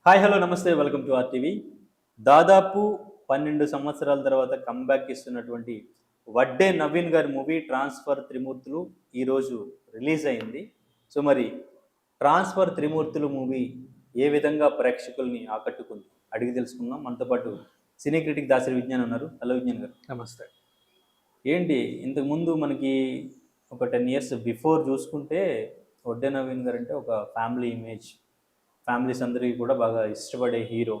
Hi hello నమస్తే welcome to RTV. దాదాపు 12 సంవత్సరాల తర్వాత కంబ్యాక్ ఇస్తున్నటువంటి వడ్డే నవీన్ గారి మూవీ ట్రాన్స్ఫర్ త్రిమూర్తులు ఈరోజు రిలీజ్ అయింది. సో మరి ట్రాన్స్ఫర్ త్రిమూర్తులు మూవీ ఏ విధంగా ప్రేక్షకుల్ని ఆకట్టుకుంది అడిగి తెలుసుకుందాం. మనతో పాటు సినీ క్రిటిక్ దాసరి విజ్ఞాన్ ఉన్నారు. హలో విజ్ఞాన్ గారు. నమస్తే. ఏంటి ఇంతకుముందు మనకి ఒక 10 ఇయర్స్ బిఫోర్ చూసుకుంటే వడ్డే నవీన్ గారు అంటే ఒక ఫ్యామిలీ ఇమేజ్, ఫ్యామిలీస్ అందరికీ కూడా బాగా ఇష్టపడే హీరో.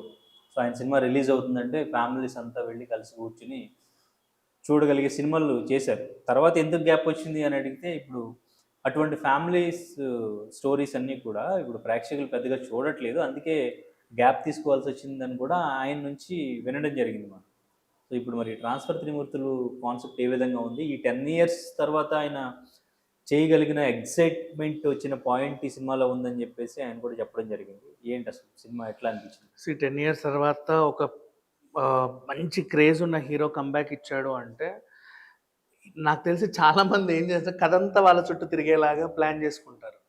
సో ఆయన సినిమా రిలీజ్ అవుతుందంటే ఫ్యామిలీస్ అంతా వెళ్ళి కలిసి కూర్చుని చూడగలిగే సినిమాలు చేశారు. తర్వాత ఎందుకు గ్యాప్ వచ్చింది అని అడిగితే ఇప్పుడు అటువంటి ఫ్యామిలీస్ స్టోరీస్ అన్నీ కూడా ఇప్పుడు ప్రేక్షకులు పెద్దగా చూడట్లేదు, అందుకే గ్యాప్ తీసుకోవాల్సి వచ్చిందని కూడా ఆయన నుంచి వినడం జరిగింది మనం. సో ఇప్పుడు మరి ట్రాన్స్ఫర్ త్రిమూర్తులు కాన్సెప్ట్ ఏ విధంగా ఉంది, ఈ 10 ఇయర్స్ తర్వాత ఆయన చేయగలిగిన ఎక్సైట్మెంట్ వచ్చిన పాయింట్ ఈ సినిమాలో ఉందని చెప్పేసి ఆయన కూడా చెప్పడం జరిగింది. ఏంటి అసలు సినిమా ఎట్లా అనిపించింది? 10 ఇయర్స్ తర్వాత ఒక మంచి క్రేజ్ ఉన్న హీరో కంబ్యాక్ ఇచ్చాడు అంటే, నాకు తెలిసి చాలామంది ఏం చేస్తారు, కథంతా వాళ్ళ చుట్టూ తిరిగేలాగా ప్లాన్ చేసుకుంటారు.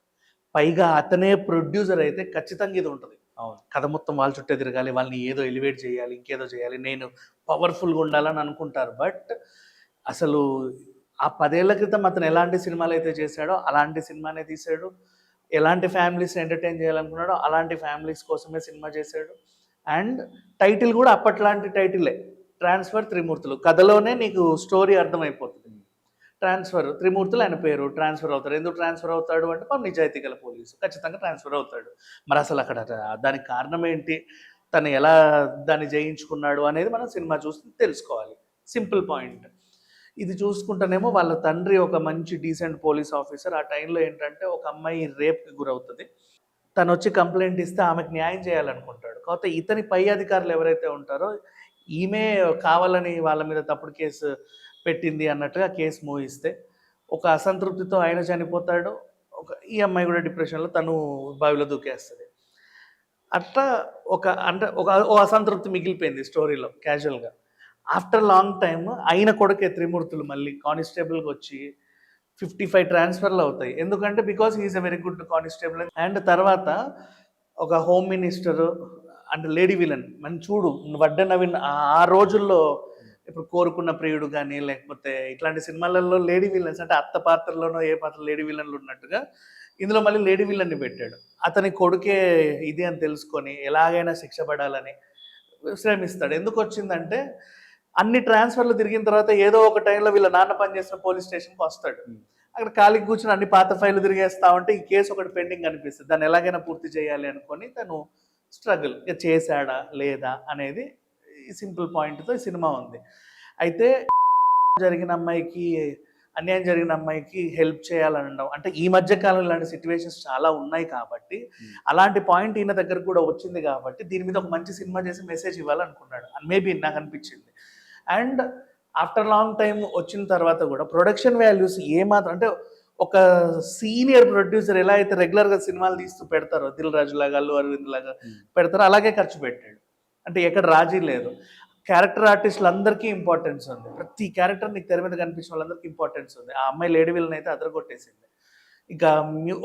పైగా అతనే ప్రొడ్యూసర్ అయితే ఖచ్చితంగా ఇది ఉంటుంది. అవును, కథ మొత్తం వాళ్ళ చుట్టే తిరగాలి, వాళ్ళని ఏదో ఎలివేట్ చేయాలి, ఇంకేదో చేయాలి, నేను పవర్ఫుల్గా ఉండాలని అనుకుంటారు. బట్ అసలు ఆ 10 ఏళ్ల క్రితం అతను ఎలాంటి సినిమాలు అయితే చేశాడో అలాంటి సినిమానే తీశాడు. ఎలాంటి ఫ్యామిలీస్ ఎంటర్టైన్ చేయాలనుకున్నాడో అలాంటి ఫ్యామిలీస్ కోసమే సినిమా చేశాడు. అండ్ టైటిల్ కూడా అప్పట్లాంటి టైటిలే, ట్రాన్స్ఫర్ త్రిమూర్తులు. కథలోనే నీకు స్టోరీ అర్థమైపోతుంది. ట్రాన్స్ఫర్ త్రిమూర్తులు ఆయన పేరు, ట్రాన్స్ఫర్ అవుతాడు. ఎందుకు ట్రాన్స్ఫర్ అవుతాడు అంటే పాపం నిజాయితీ గల పోలీసు, ఖచ్చితంగా ట్రాన్స్ఫర్ అవుతాడు. మరి అసలు అక్కడ దానికి కారణం ఏంటి, తను ఎలా దాన్ని జయించుకున్నాడు అనేది మనం సినిమా చూసి తెలుసుకోవాలి. Simple point. ఇది చూసుకుంటేనేమో వాళ్ళ తండ్రి ఒక మంచి డీసెంట్ పోలీస్ ఆఫీసర్. ఆ టైంలో ఏంటంటే ఒక అమ్మాయి రేప్కి గురవుతుంది. తను వచ్చి కంప్లైంట్ ఇస్తే ఆమెకు న్యాయం చేయాలనుకుంటాడు. కాకపోతే ఇతని పై అధికారులు ఎవరైతే ఉంటారో ఈమె కావాలని వాళ్ళ మీద తప్పుడు కేసు పెట్టింది అన్నట్టుగా కేసు మూవిస్తే ఒక అసంతృప్తితో ఆయన చనిపోతాడు. ఈ అమ్మాయి కూడా డిప్రెషన్లో తను బావిలో దూకేస్తుంది. అట్లా ఒక అసంతృప్తి మిగిలిపోయింది స్టోరీలో క్యాజువల్గా. ఆఫ్టర్ లాంగ్ టైమ్ అయిన కొడుకే త్రిమూర్తులు మళ్ళీ కానిస్టేబుల్గా వచ్చి 55 ట్రాన్స్ఫర్లు అవుతాయి. ఎందుకంటే because he's a very good constable. And తర్వాత ఒక హోమ్ మినిస్టర్ అంటే లేడీ విలన్ మనం చూడు, వడ్డే నవీన్ ఆ రోజుల్లో ఇప్పుడు కోరుకున్న ప్రియుడు కానీ లేకపోతే ఇట్లాంటి సినిమాలలో లేడీ విలన్స్ అంటే అత్త పాత్రలోనో ఏ పాత్ర లేడీ విలన్లు ఉన్నట్టుగా ఇందులో మళ్ళీ లేడీ విలన్ని పెట్టాడు. అతని కొడుకే ఇది అని తెలుసుకొని ఎలాగైనా శిక్ష పడాలని శ్రమిస్తాడు. ఎందుకు వచ్చిందంటే అన్ని ట్రాన్స్ఫర్లు తిరిగిన తర్వాత ఏదో ఒక టైంలో వీళ్ళ నాన్న పనిచేసిన పోలీస్ స్టేషన్కి వస్తాడు. అక్కడ ఖాళీకి కూర్చొని అన్ని పాత ఫైళ్ళు తిరిగేస్తా ఉంటే ఈ కేసు ఒకటి పెండింగ్ అనిపిస్తుంది. దాన్ని ఎలాగైనా పూర్తి చేయాలి అనుకొని తను స్ట్రగుల్ చేశాడా లేదా అనేది ఈ సింపుల్ పాయింట్తో ఈ సినిమా ఉంది. అయితే జరిగిన అమ్మాయికి, అన్యాయం జరిగిన అమ్మాయికి హెల్ప్ చేయాలనడం అంటే ఈ మధ్య కాలంలో ఇలాంటి సిచ్యువేషన్స్ చాలా ఉన్నాయి కాబట్టి అలాంటి పాయింట్ ఈయన దగ్గర కూడా వచ్చింది కాబట్టి దీని మీద ఒక మంచి సినిమా చేసి మెసేజ్ ఇవ్వాలనుకున్నాడు అని మేబీ నాకు అనిపించింది. అండ్ ఆఫ్టర్ లాంగ్ టైం వచ్చిన తర్వాత కూడా ప్రొడక్షన్ వాల్యూస్ ఏమాత్రం అంటే ఒక సీనియర్ ప్రొడ్యూసర్ ఎలా అయితే రెగ్యులర్గా సినిమాలు తీస్తూ పెడతారో దిల్ రాజు లాగా అల్లు అరవింద్ లాగా పెడతారో అలాగే ఖర్చు పెట్టాడు. అంటే ఎక్కడ రాజీ లేదు. క్యారెక్టర్ ఆర్టిస్టులు అందరికీ ఇంపార్టెన్స్ ఉంది. ప్రతి క్యారెక్టర్ నీకు తెర మీద కనిపించిన వాళ్ళందరికీ ఇంపార్టెన్స్ ఉంది. ఆ అమ్మాయి లేడీ విలన్ అయితే అదరగొట్టేసింది. ఇక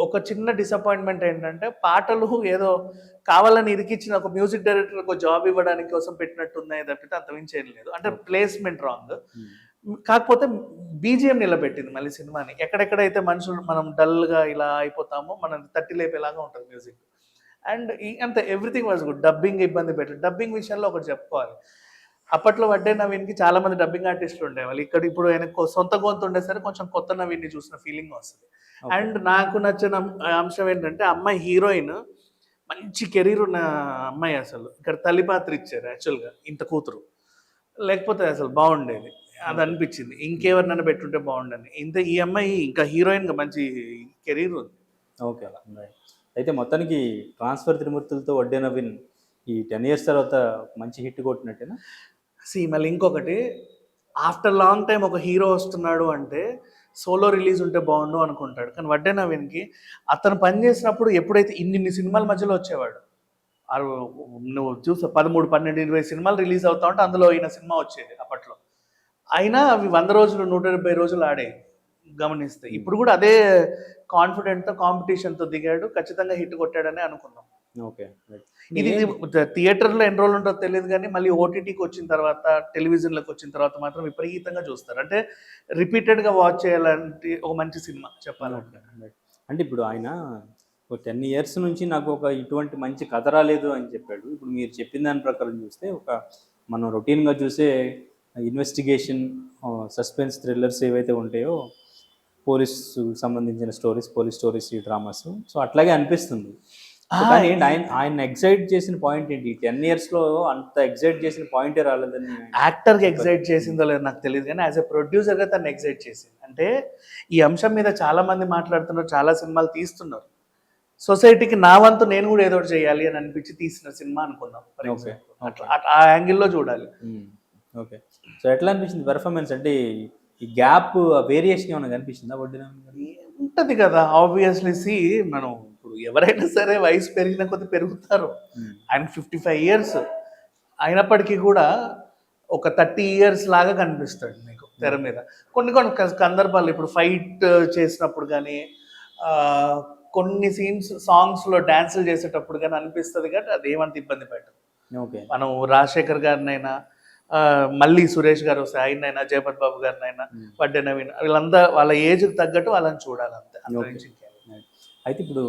ఒక చిన్న డిసప్పాయింట్మెంట్ ఏంటంటే పాటలు ఏదో కావాలని ఇరికిచ్చిన ఒక మ్యూజిక్ డైరెక్టర్ ఒక జాబ్ ఇవ్వడానికి కోసం పెట్టినట్టు ఉన్నాయి తప్పితే అంతమించి ఏం లేదు. అంటే ప్లేస్మెంట్ రాంగ్. కాకపోతే బీజిఎం నిలబెట్టింది మళ్ళీ సినిమాని. ఎక్కడెక్కడైతే మనుషులు మనం డల్గా ఇలా అయిపోతామో మనం తట్టి లేపేలాగా ఉంటుంది మ్యూజిక్. అండ్ అంతే, ఎవ్రీథింగ్ వాజ్ గుడ్. డబ్బింగ్ ఇబ్బంది పెట్టారు. డబ్బింగ్ విషయంలో ఒకటి చెప్పుకోవాలి, అప్పట్లో వడ్డే నవీన్కి చాలా మంది డబ్బింగ్ ఆర్టిస్టులు ఉండేవాళ్ళు. ఇప్పుడు ఆయన సొంత గొంతు ఉండేసరికి కొంచెం కొత్త నవీన్ని చూసిన ఫీలింగ్ వస్తుంది. అండ్ నాకు నచ్చిన అంశం ఏంటంటే అమ్మాయి హీరోయిన్ మంచి కెరీర్ ఉన్న అమ్మాయి. అసలు ఇక్కడ తల్లి పాత్ర ఇచ్చారు యాక్చువల్గా, ఇంత కూతురు లేకపోతే అసలు బాగుండేది అది అనిపించింది. ఇంకెవరినైనా పెట్టుంటే బాగుండని. ఈ అమ్మాయి ఇంకా హీరోయిన్గా మంచి కెరీర్ ఉంది. ఓకే, అయితే మొత్తానికి ట్రాన్స్ఫర్ త్రిమూర్తులతో వడ్డే నవీన్ ఈ 10 ఇయర్స్ తర్వాత మంచి హిట్ కొట్టినట్టేనా? మళ్ళీ ఇంకొకటి, ఆఫ్టర్ లాంగ్ టైం ఒక హీరో వస్తున్నాడు అంటే సోలో రిలీజ్ ఉంటే బాగుండు అనుకుంటాడు. కానీ వడ్డే నవీన్కి అతను పనిచేసినప్పుడు ఎప్పుడైతే ఇన్ని సినిమాల మధ్యలో వచ్చేవాడు, నువ్వు చూసా 13, 12, 20 సినిమాలు రిలీజ్ అవుతా ఉంటే అందులో ఈయన సినిమా వచ్చేది అప్పట్లో. అయినా అవి 100 రోజులు 170 రోజులు ఆడేవి గమనిస్తే. ఇప్పుడు కూడా అదే కాన్ఫిడెంట్తో కాంపిటీషన్తో దిగాడు, ఖచ్చితంగా హిట్ కొట్టాడని అనుకుందాం. ఓకే. ఇది థియేటర్లో ఎన్ని రోజులు ఉంటుందో తెలియదు కానీ మళ్ళీ ఓటీటీకి వచ్చిన తర్వాత టెలివిజన్లోకి వచ్చిన తర్వాత మాత్రం విపరీతంగా చూస్తారు. అంటే రిపీటెడ్గా వాచ్ చేయాలంటే ఒక మంచి సినిమా చెప్పాలంటే. రైట్. అంటే ఇప్పుడు ఆయన ఒక 10 ఇయర్స్ నుంచి నాకు ఒక ఇటువంటి మంచి కథ రాలేదు అని చెప్పాడు. ఇప్పుడు మీరు చెప్పిన దాని ప్రకారం చూస్తే మనం రొటీన్‌గా చూసే ఇన్వెస్టిగేషన్, సస్పెన్స్ థ్రిల్లర్స్ ఏవైతే ఉంటాయో, పోలీస్‌కి సంబంధించిన స్టోరీస్, పోలీస్ స్టోరీస్, ఈ డ్రామాస్. సో, అట్లాగే అనిపిస్తుంది. సో, కానీ ఏంటి ఆయన్ని ఎక్సైట్ చేసిన పాయింట్ ఏంటి? 10 ఇయర్స్‌లో అంత ఎక్సైట్ చేసిన పాయింటే రాలేదని యాక్టర్కి ఎగ్జైట్ చేసిందో లేదో నాకు తెలియదు కానీ యాజ్ ఎ ప్రొడ్యూసర్గా తను ఎగ్జైట్ చేసింది. అంటే ఈ అంశం మీద చాలా మంది మాట్లాడుతున్నారు, చాలా సినిమాలు తీస్తున్నారు. సొసైటీకి నా వంతు నేను కూడా ఏదో ఒకటి చేయాలి అని అనిపించి తీసిన సినిమా అనుకుందాం. For okay. ఎగ్జాంపుల్ అట్లా ఆ యాంగిల్లో చూడాలి. ఓకే. సో, ఎట్లా అనిపించింది పెర్ఫార్మెన్స్? అంటే ఈ గ్యాప్, వేరియేషన్ ఏమైనా కనిపించిందా వడ్డీన గారికి? ఉంటది కదా ఆబ్వియస్లీ. మనం ఇప్పుడు ఎవరైనా సరే వయసు పెరిగిన కొద్ది పెరుగుతారు. ఆయన 55 ఇయర్స్ అయినప్పటికీ కూడా ఒక 30 ఇయర్స్ లాగా కనిపిస్తాడు మీకు తెర మీద. కొన్ని కొన్ని సందర్భాలు ఇప్పుడు ఫైట్ చేసినప్పుడు కానీ కొన్ని సీన్స్ సాంగ్స్లో డ్యాన్సులు చేసేటప్పుడు కానీ అనిపిస్తుంది కానీ అది ఏమంత ఇబ్బంది పెట్టదు. ఓకే. మనం రాజశేఖర్ గారినైనా మళ్ళీ సురేష్ గారు వస్తే ఆయనైనా, జయపత్ బాబు గారినైనా, వడ్డే నవీన్, వీళ్ళంతా వాళ్ళ ఏజ్కి తగ్గట్టు వాళ్ళని చూడాలి అంతే. అయితే ఇప్పుడు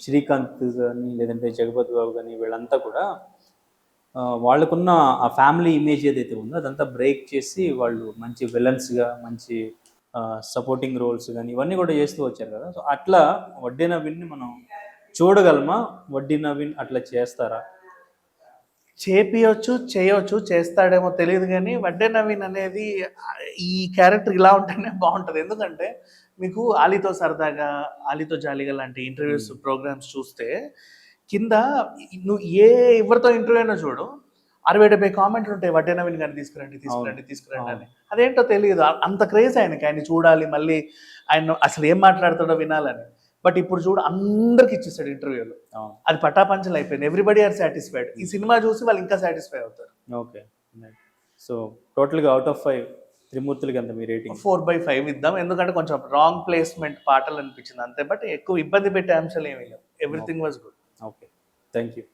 శ్రీకాంత్ కానీ లేదంటే జగపతి బాబు కానీ వీళ్ళంతా కూడా వాళ్ళకున్న ఆ ఫ్యామిలీ ఇమేజ్ ఏదైతే ఉందో అదంతా బ్రేక్ చేసి వాళ్ళు మంచి విలన్స్గా, మంచి సపోర్టింగ్ రోల్స్ కానీ ఇవన్నీ కూడా చేస్తూ వచ్చారు కదా. సో, అట్లా వడ్డీ నవీన్ని మనం చూడగలమా? వడ్డీ నవీన్ అట్లా చేస్తారా? చేయొచ్చు, చేస్తాడేమో తెలియదు కానీ వడ్డే నవీన్ అనేది ఈ క్యారెక్టర్ ఇలా ఉంటేనే బాగుంటుంది. ఎందుకంటే మీకు ఆలీతో సరదాగా, ఆలీతో జాలీగా లాంటి ఇంటర్వ్యూస్ ప్రోగ్రామ్స్ చూస్తే కింద నువ్వు ఎవరితో ఇంటర్వ్యూ అయినా చూడు 60-70 కామెంట్లు ఉంటాయి, వడ్డే నవీన్ గారిని తీసుకురండి అని. అదేంటో తెలియదు, అంత క్రేజ్ ఆయనకి చూడాలి, మళ్ళీ ఆయన అసలు ఏం మాట్లాడతాడో వినాలని. బట్ ఇప్పుడు చూడు అందరికి ఇచ్చేస్తాడు ఇంటర్వ్యూలో. అది పటాపంచలు అయిపోయింది. Everybody are satisfied. ఈ సినిమా చూసి వాళ్ళు ఇంకా సాటిస్ఫై అవుతారు. ఓకే. సో, టోటల్గా అవుట్ ఆఫ్ 5 త్రిమూర్తులకి ఎంత మీ రేటింగ్? 4/5 ఇద్దాం. ఎందుకంటే కొంచెం రాంగ్ ప్లేస్మెంట్ పాటలు అనిపించింది అంతే. బట్ ఎక్కువ ఇబ్బంది పెట్టే అంశాలు ఏమీ లేవు. Everything was good. Okay. Thank you.